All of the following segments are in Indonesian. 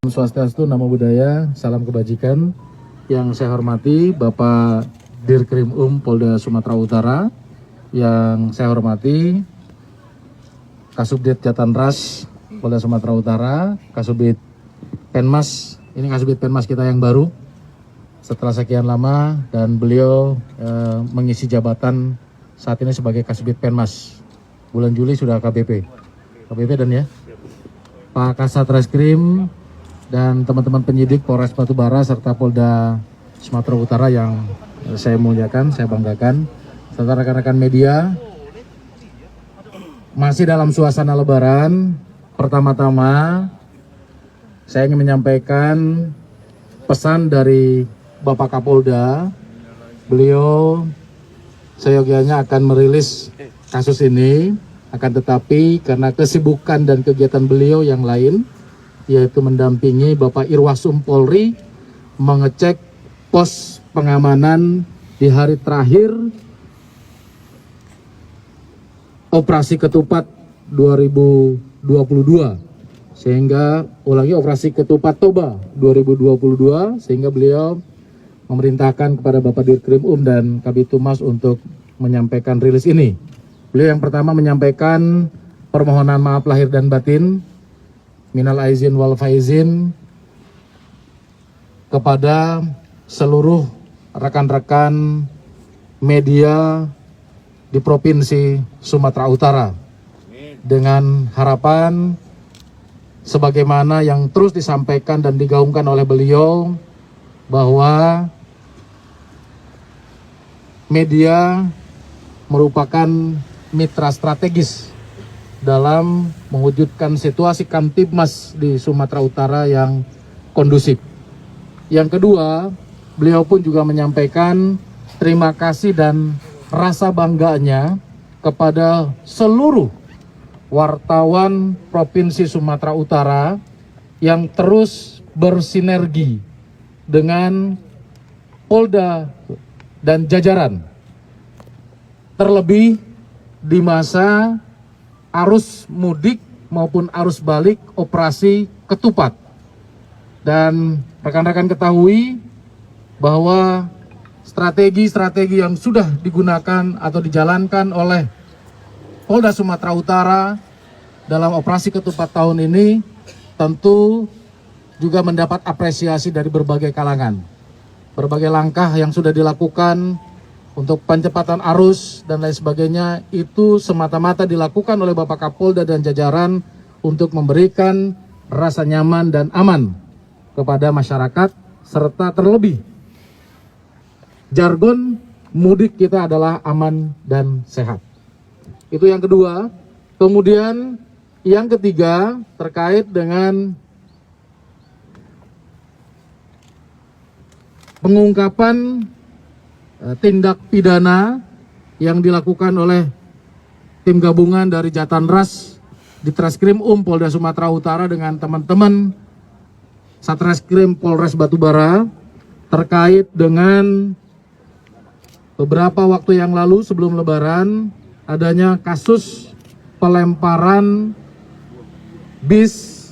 Swastiastu, Namo Buddhaya, salam kebajikan. Yang saya hormati Bapak Dirkrim Polda Sumatera Utara, yang saya hormati Kasubdit Jatanras Polda Sumatera Utara, Kasubdit Penmas, ini Kasubdit Penmas kita yang baru setelah sekian lama, dan beliau mengisi jabatan saat ini sebagai Kasubdit Penmas. Bulan Juli sudah KBP dan ya Pak Kasat Reskrim dan teman-teman penyidik Polres Batubara serta Polda Sumatera Utara yang saya muliakan, saya banggakan, serta rekan-rekan media. Masih dalam suasana Lebaran, pertama-tama saya ingin menyampaikan pesan dari Bapak Kapolda. Beliau seyogianya akan merilis kasus ini, akan tetapi karena kesibukan dan kegiatan beliau yang lain, yaitu mendampingi Bapak Irwasum Polri mengecek pos pengamanan di hari terakhir Operasi Ketupat 2022, sehingga Operasi Ketupat Toba 2022, sehingga beliau memerintahkan kepada Bapak Dirkrim dan Kabid Humas untuk menyampaikan rilis ini. Beliau yang pertama menyampaikan permohonan maaf lahir dan batin, minal aizin wal faizin, kepada seluruh rekan-rekan media di Provinsi Sumatera Utara, dengan harapan sebagaimana yang terus disampaikan dan digaungkan oleh beliau bahwa media merupakan mitra strategis dalam mewujudkan situasi Kamtibmas di Sumatera Utara yang kondusif. Yang kedua, beliau pun juga menyampaikan terima kasih dan rasa bangganya kepada seluruh wartawan Provinsi Sumatera Utara yang terus bersinergi dengan Polda dan jajaran, terlebih di masa arus mudik maupun arus balik Operasi Ketupat. Dan rekan-rekan ketahui bahwa strategi-strategi yang sudah digunakan atau dijalankan oleh Polda Sumatera Utara dalam Operasi Ketupat tahun ini tentu juga mendapat apresiasi dari berbagai kalangan. Berbagai langkah yang sudah dilakukan untuk pencepatan arus dan lain sebagainya itu semata-mata dilakukan oleh Bapak Kapolda dan jajaran untuk memberikan rasa nyaman dan aman kepada masyarakat, serta terlebih jargon mudik kita adalah aman dan sehat. Itu yang kedua. Kemudian yang ketiga terkait dengan pengungkapan tindak pidana yang dilakukan oleh tim gabungan dari Jatanras di Treskrim Polda Sumatera Utara dengan teman-teman Satreskrim Polres Batubara terkait dengan beberapa waktu yang lalu sebelum Lebaran adanya kasus pelemparan bis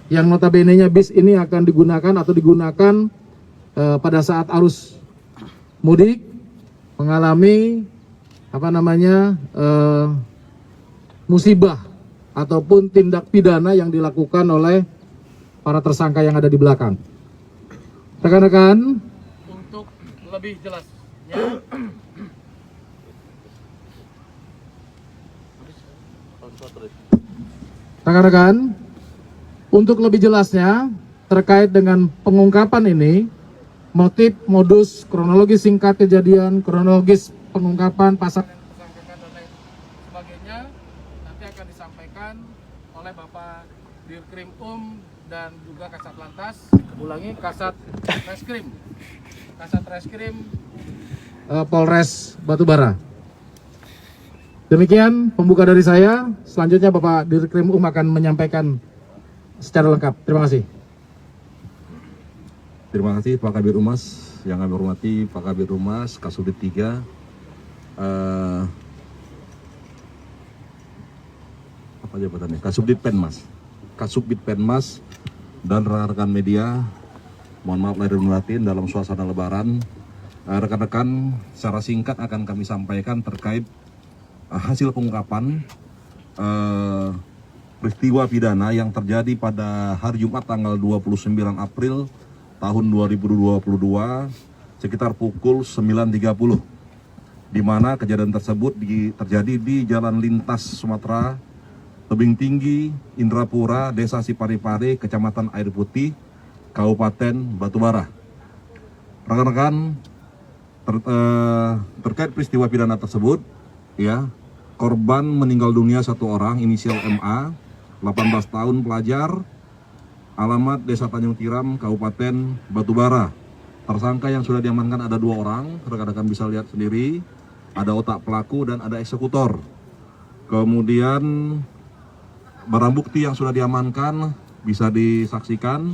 yang notabene-nya bis ini akan digunakan pada saat arus mudik, mengalami musibah ataupun tindak pidana yang dilakukan oleh para tersangka yang ada di belakang. Rekan-rekan, untuk lebih jelasnya, terkait dengan pengungkapan ini, motif, modus, kronologis singkat kejadian, kronologis pengungkapan pasal yang tersangkakan dan lain sebagainya nanti akan disampaikan oleh Bapak Dirkrim dan juga Kasat Lantas, Kasat Reskrim Polres Batubara. Demikian pembuka dari saya. Selanjutnya Bapak Dirkrim akan menyampaikan secara lengkap. Terima kasih. Terima kasih Pak Kabid Humas, yang kami hormati Pak Kabid Humas, Kasubdit 3, apa jabatannya? Kasubdit Penmas, dan rekan-rekan media, mohon maaf lahir dan batin dalam suasana lebaran. Rekan-rekan, secara singkat akan kami sampaikan terkait hasil pengungkapan peristiwa pidana yang terjadi pada hari Jumat tanggal 29 April tahun 2022 sekitar pukul 9.30, di mana kejadian tersebut terjadi di Jalan Lintas Sumatera, Tebing Tinggi, Indrapura, Desa Siparipare, Kecamatan Air Putih, Kabupaten Batubara. Rekan-rekan, terkait peristiwa pidana tersebut, ya, korban meninggal dunia satu orang, inisial MA, 18 tahun, pelajar, alamat Desa Tanjung Tiram, Kabupaten Batubara. Tersangka yang sudah diamankan ada 2 orang, rekan-rekan bisa lihat sendiri, ada otak pelaku dan ada eksekutor. Kemudian barang bukti yang sudah diamankan bisa disaksikan,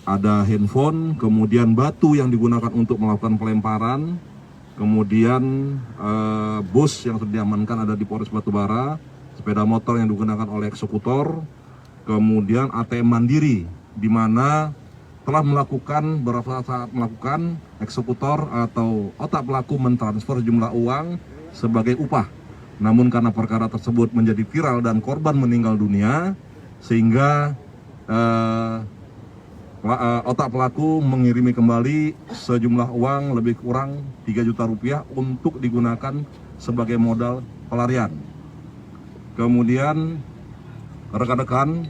ada handphone, kemudian batu yang digunakan untuk melakukan pelemparan, kemudian bus yang sudah diamankan ada di Polres Batubara, sepeda motor yang digunakan oleh eksekutor, kemudian ATM Mandiri, di mana telah melakukan beberapa saat melakukan eksekutor atau otak pelaku mentransfer jumlah uang sebagai upah. Namun karena perkara tersebut menjadi viral dan korban meninggal dunia, sehingga otak pelaku mengirimi kembali sejumlah uang lebih kurang 3 juta rupiah untuk digunakan sebagai modal pelarian. Kemudian rekan-rekan,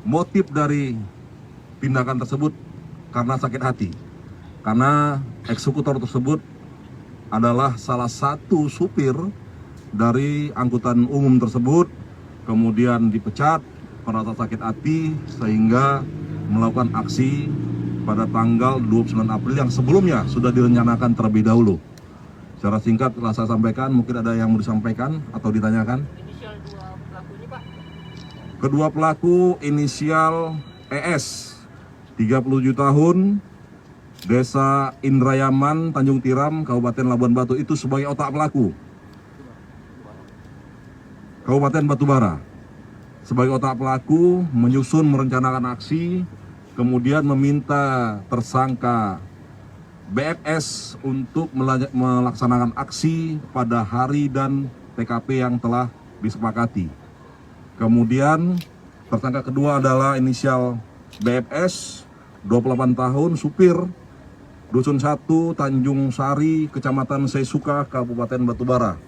motif dari tindakan tersebut karena sakit hati, karena eksekutor tersebut adalah salah satu supir dari angkutan umum tersebut, kemudian dipecat karena sakit hati sehingga melakukan aksi pada tanggal 29 April yang sebelumnya sudah direncanakan terlebih dahulu. Secara singkat telah saya sampaikan, mungkin ada yang mau disampaikan atau ditanyakan. Inisial 2 pelaku ini, Pak? Kedua pelaku inisial ES, 37 tahun, Desa Indrayaman, Tanjung Tiram, Kabupaten Labuan Batu, itu sebagai otak pelaku. Kabupaten Batubara, sebagai otak pelaku menyusun merencanakan aksi, kemudian meminta tersangka BFS untuk melaksanakan aksi pada hari dan TKP yang telah disepakati. Kemudian tersangka kedua adalah inisial BFS, 28 tahun, supir, Dusun 1, Tanjung Sari, Kecamatan Sesuka, Kabupaten Batubara.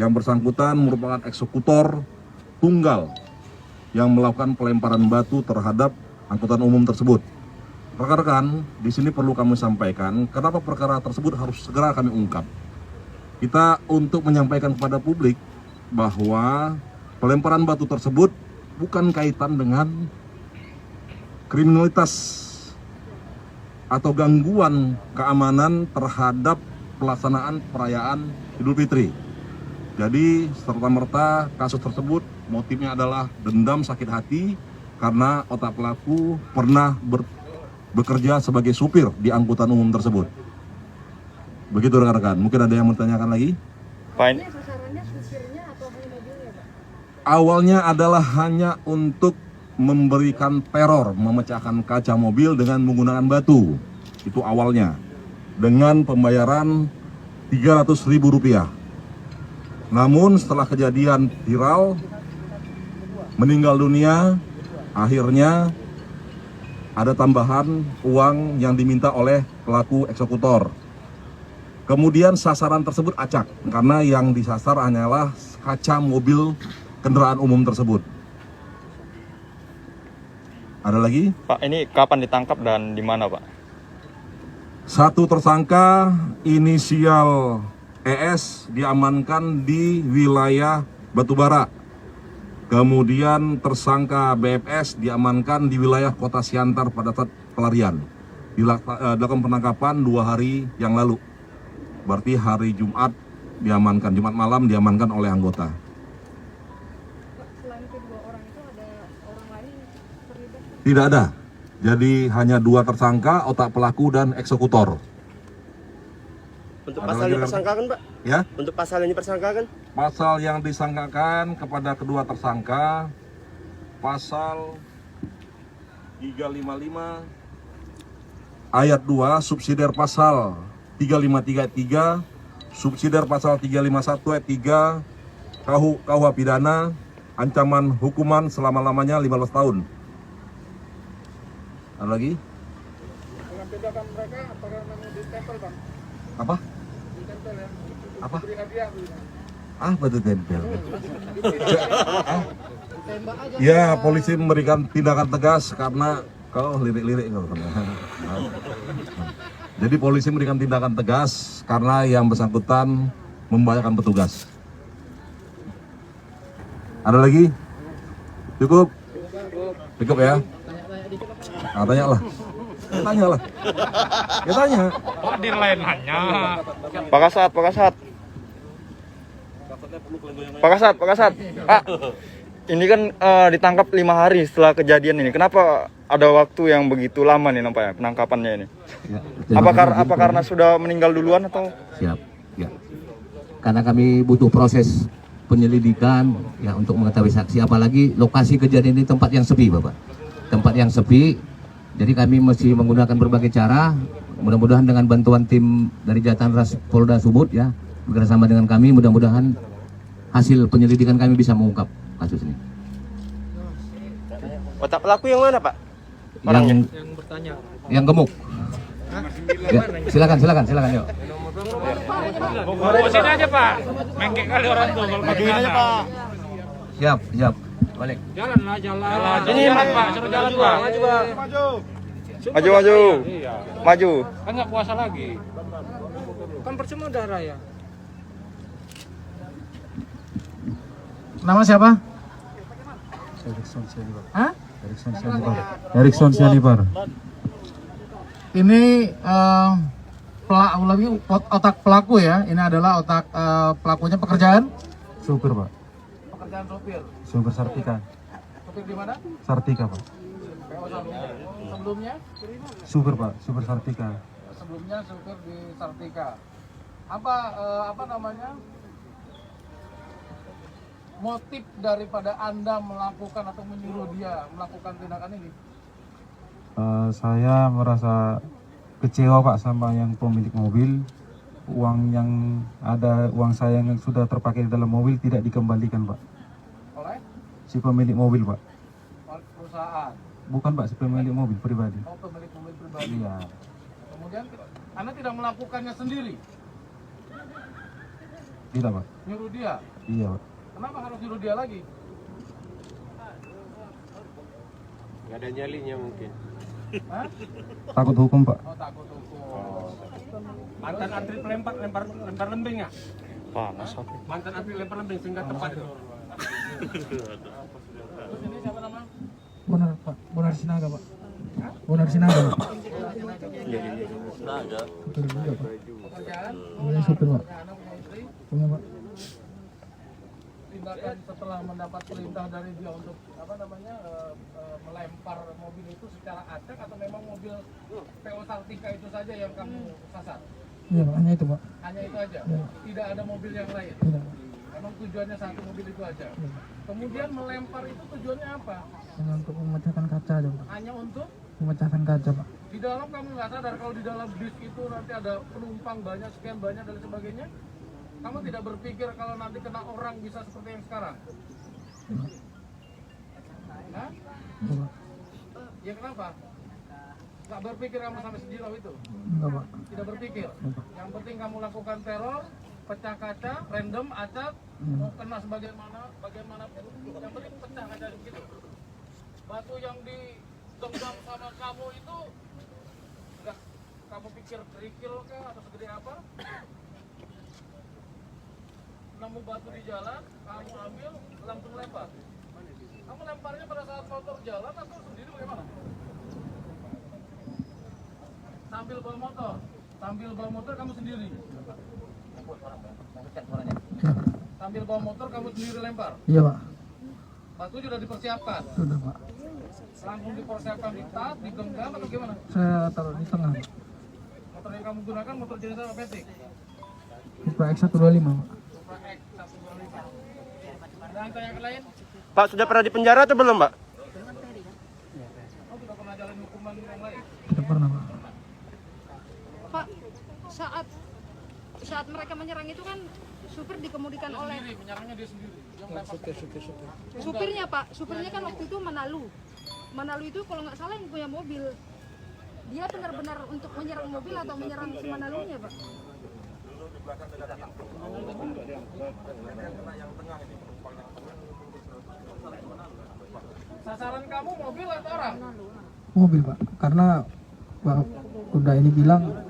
Yang bersangkutan merupakan eksekutor tunggal yang melakukan pelemparan batu terhadap angkutan umum tersebut. Rekan-rekan, di sini perlu kami sampaikan kenapa perkara tersebut harus segera kami ungkap. Kita untuk menyampaikan kepada publik bahwa pelemparan batu tersebut bukan kaitan dengan kriminalitas atau gangguan keamanan terhadap pelaksanaan perayaan Idul Fitri. Jadi serta-merta kasus tersebut motifnya adalah dendam sakit hati karena otak pelaku pernah bekerja sebagai supir di angkutan umum tersebut. Begitu rekan-rekan, mungkin ada yang mau ditanyakan lagi? Ini sasarannya supirnya atau hanya mobilnya, Pak? Awalnya adalah hanya untuk memberikan teror, memecahkan kaca mobil dengan menggunakan batu. Itu awalnya, dengan pembayaran Rp300.000. Namun setelah kejadian viral, meninggal dunia, akhirnya ada tambahan uang yang diminta oleh pelaku eksekutor. Kemudian sasaran tersebut acak, karena yang disasar hanyalah kaca mobil kendaraan umum tersebut. Ada lagi? Pak, ini kapan ditangkap dan di mana, Pak? Satu tersangka inisial ES diamankan di wilayah Batubara. Kemudian tersangka BFS diamankan di wilayah Kota Siantar pada saat pelarian. Dilakukan penangkapan 2 hari yang lalu. Berarti hari Jumat diamankan, Jumat malam diamankan oleh anggota. Selain kedua orang itu ada orang lain terlibat? Tidak ada. Jadi hanya 2 tersangka, otak pelaku dan eksekutor. Untuk Ada pasal lagi, yang dipersangkakan, Pak? Ya? Untuk pasal yang dipersangkakan? Pasal yang disangkakan kepada kedua tersangka, pasal 355 ayat 2 subsidiar pasal 3533 subsidiar pasal 351 ayat 3 KUH pidana ancaman hukuman selama-lamanya 15 tahun. Ada lagi? Dengan tindakan mereka apakah memang ditempel, Bang? Apa? Ditempel ya? Apa? Beri hadiah gitu. Ah, betul tempel. Ya, polisi memberikan tindakan tegas karena kau lirik-lirik kau. Jadi polisi memberikan tindakan tegas karena yang bersangkutan membahayakan petugas. Ada lagi? Cukup? Cukup ya? Nah, tanya lah. Tanya lah. Ya tanya. Hadir lain hanya. Pak Kasat. Pak Kasat. Pak, ini kan ditangkap 5 hari setelah kejadian ini. Kenapa ada waktu yang begitu lama nih nampaknya penangkapannya ini? Ya, Apa karena sudah meninggal duluan atau? siap, ya. Karena kami butuh proses penyelidikan ya untuk mengetahui saksi, apalagi lokasi kejadian ini tempat yang sepi, Bapak. Tempat yang sepi. Jadi kami mesti menggunakan berbagai cara. Mudah-mudahan dengan bantuan tim dari Jatanras Polda Sumut ya, bekerjasama dengan kami, mudah-mudahan hasil penyelidikan kami bisa mengungkap kasus ini. Otak pelaku yang mana, Pak? Yang gemuk. Ya, silakan yuk. Sini aja Pak. Mengkek kali orang tuh. Majuin aja, Pak. Siap. Balik. Jalan. Ini Pak, suruh jalan Pak. Maju. Kan nggak puasa lagi. Kan percuma darah ya. Nama siapa? Erikson Sianipar. Ini otak pelaku ya. Ini adalah otak pelakunya pekerjaan. Supir, Pak. Pekerjaan sopir. Supir Sartika. Sopir di mana? Sartika, Pak. PO sebelumnya? Supir, Pak. Supir Sartika. Sebelumnya sopir di Sartika. Apa namanya? Motif daripada Anda melakukan atau menyuruh dia melakukan tindakan ini? Saya merasa kecewa, Pak, sama yang pemilik mobil. Uang saya yang sudah terpakai di dalam mobil tidak dikembalikan, Pak. Oleh Si pemilik mobil, Pak. perusahaan? Bukan, Pak, si pemilik mobil pribadi. Oh, pemilik mobil pribadi. Iya. Kemudian Anda tidak melakukannya sendiri? Tidak, Pak. Nyuruh dia? Iya, Pak. Kenapa harus nyuruh dia lagi? Nggak ada nyalinya mungkin. Hah? Takut hukum, Pak. Oh, takut hukum. Mantan antri lempar lembing ya? Panas aku. Mantan antri lempar lembing sehingga tepat. Terus ini siapa nama? Bonar, Pak. Bonar Sinaga, Pak. Bonar Sinaga, Pak. Supir juga, Pak. Pekerjaan? Punya supir, Pak. Punya anak, punya istri? Punya, Pak. Tindakan setelah mendapat perintah dari dia untuk melempar mobil itu secara acak atau memang mobil PO Sartika itu saja yang kamu sasar? Iya, Pak. Hanya itu, Pak. Hanya itu aja? Ya. Tidak ada mobil yang lain? Tidak, Pak. Memang tujuannya satu mobil itu aja? Iya. Kemudian melempar itu tujuannya apa? Hanya untuk memecahkan kaca aja, Pak. Hanya untuk? Memecahkan kaca, Pak. Di dalam kamu nggak sadar kalau di dalam bis itu nanti ada penumpang banyak, sekian banyak dan sebagainya? Kamu tidak berpikir kalau nanti kena orang bisa seperti yang sekarang? Hah? Iya, Pak. Ya kenapa? Nggak berpikir kamu sampai sejauh itu? Enggak, Pak. Tidak berpikir? Iya, Pak. Yang penting kamu lakukan teror, pecah kaca, random, acak, mau kena bagaimanapun, yang penting pecah kaca begitu. Batu yang digenggam sama kamu itu, nggak kamu pikir kerikil kah atau segede apa? Nemu batu di jalan, kamu ambil, langsung lempar. Kamu lemparnya pada saat motor jalan atau sendiri bagaimana? Sambil bawa motor kamu sendiri. Sambil bawa motor kamu sendiri lempar. Iya, Pak. Batu sudah dipersiapkan. Sudah, Pak. Langsung dipersiapkan di tas, digenggam atau gimana? Saya taruh di tengah, Pak. Motor yang kamu gunakan motor jenis apa, Matic? Supra X125, Pak. Supra X 125. Ada angka yang lain? Pak, sudah pernah di penjara atau belum, Pak? Oh, sudah pernah pernah Pak. Pak, saat mereka menyerang itu kan supir dikemudikan oleh Menyerangnya dia sendiri. supirnya Pak. Supirnya kan waktu itu Manalu itu kalau nggak salah yang punya mobil. Dia benar-benar untuk menyerang mobil atau menyerang si Manalunya Pak? Sasaran kamu mobil atau orang? Mobil Pak, karena Pak Kuda ini bilang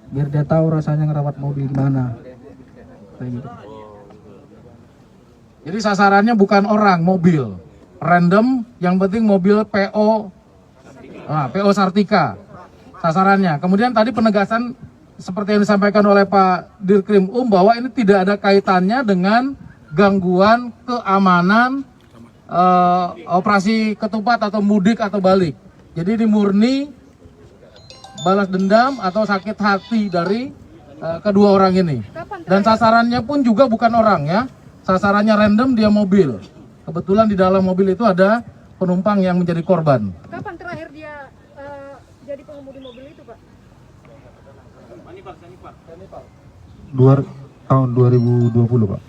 biar dia tahu rasanya ngerawat mobil gimana. Kayak gitu. Jadi sasarannya bukan orang, mobil. Random, yang penting mobil PO Sartika sasarannya. Kemudian tadi penegasan seperti yang disampaikan oleh Pak Dirkrim bahwa ini tidak ada kaitannya dengan gangguan keamanan operasi ketupat atau mudik atau balik. Jadi ini murni balas dendam atau sakit hati dari kedua orang ini. Dan sasarannya pun juga bukan orang ya. Sasarannya random, dia mobil. Kebetulan di dalam mobil itu ada penumpang yang menjadi korban. Kapan terakhir dia jadi pengemudi mobil itu Pak? Tahun 2020 Pak.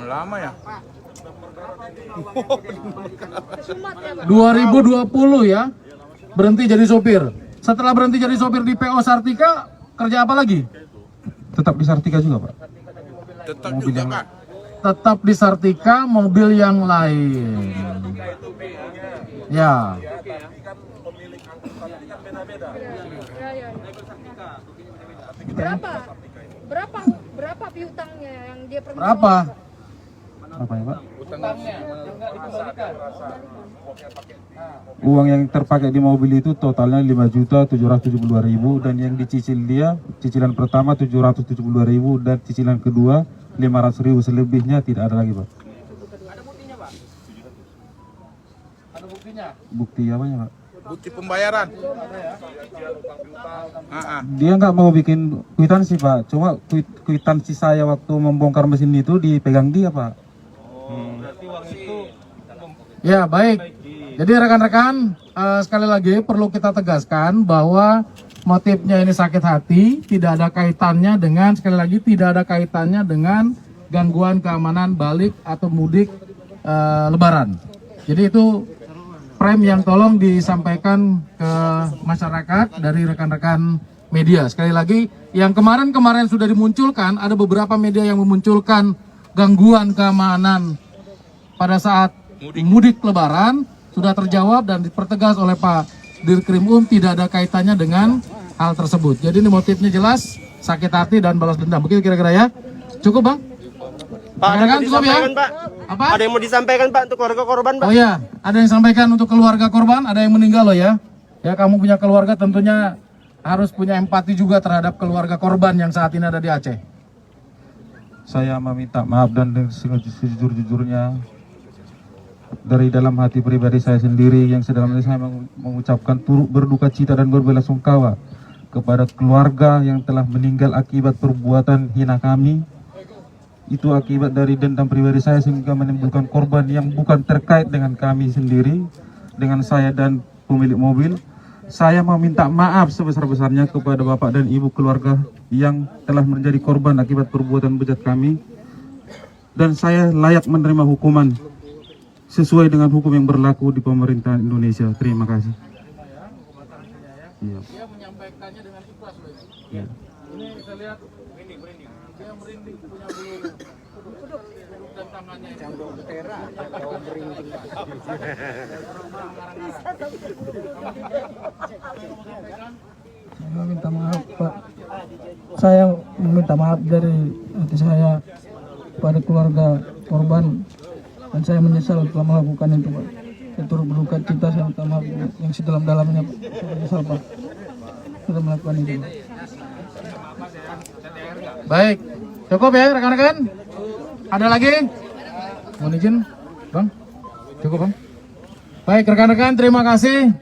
Lama ya? Kesumat ya Pak? 2020 ya, berhenti jadi sopir. Setelah berhenti jadi sopir di PO Sartika, kerja apa lagi? Tetap di Sartika juga Pak. Tetap juga Pak. Tetap di Sartika, mobil yang lain. Ya, Ya. Berapa piutangnya yang dia perlu? berapa? Apa ya Pak? Uang yang terpakai di mobil itu totalnya 5.772.000 dan yang dicicil dia, cicilan pertama 772.000 dan cicilan kedua 500.000, selebihnya tidak ada lagi Pak. Ada buktinya, Pak? Ada buktinya? Bukti apanya Pak? Bukti pembayaran. Dia nggak mau bikin kwitansi Pak, cuma kwitansi saya waktu membongkar mesin itu dipegang dia Pak. Ya, baik. Jadi rekan-rekan, sekali lagi perlu kita tegaskan bahwa motifnya ini sakit hati, tidak ada kaitannya dengan, sekali lagi, tidak ada kaitannya dengan gangguan keamanan balik atau mudik Lebaran. Jadi itu frame yang tolong disampaikan ke masyarakat dari rekan-rekan media. Sekali lagi, yang kemarin-kemarin sudah dimunculkan, ada beberapa media yang memunculkan gangguan keamanan pada saat mudik Lebaran, sudah terjawab dan dipertegas oleh Pak Dirkrim tidak ada kaitannya dengan hal tersebut. Jadi ini motifnya jelas, sakit hati dan balas dendam. Begitu kira-kira ya? Cukup Bang? Pak, ada yang mau Cukup ya? disampaikan Pak? Apa? Ada yang mau disampaikan Pak untuk keluarga korban Pak? Oh iya, ada yang sampaikan untuk keluarga korban, ada yang meninggal loh ya. Ya, kamu punya keluarga tentunya harus punya empati juga terhadap keluarga korban yang saat ini ada di Aceh. Saya meminta maaf dan sejujur-jujurnya dari dalam hati pribadi saya sendiri yang sedalamnya saya mengucapkan turut berduka cita dan berbelasungkawa kepada keluarga yang telah meninggal akibat perbuatan hina kami. Itu akibat dari dendam pribadi saya sehingga menimbulkan korban yang bukan terkait dengan kami sendiri, dengan saya dan pemilik mobil. Saya meminta maaf sebesar-besarnya kepada bapak dan ibu keluarga yang telah menjadi korban akibat perbuatan bejat kami. Dan saya layak menerima hukuman sesuai dengan hukum yang berlaku di pemerintahan Indonesia. Terima kasih. Iya. Dia menyampaikannya dengan ikhlas loh. Iya. Ini saya lihat dia merinding punya bulu kuduk dan tangannya Saya minta maaf Pak. Saya meminta maaf dari hati saya pada keluarga korban dan saya menyesal telah melakukan itu Pak. Saya turut berduka cita, saya minta maaf yang sedalam-dalamnya Pak. Saya menyesal Pak sudah melakukan itu Pak. Baik, cukup ya rekan-rekan? Ada lagi? Mohon izin, Bang? Cukup Bang? Baik rekan-rekan, terima kasih.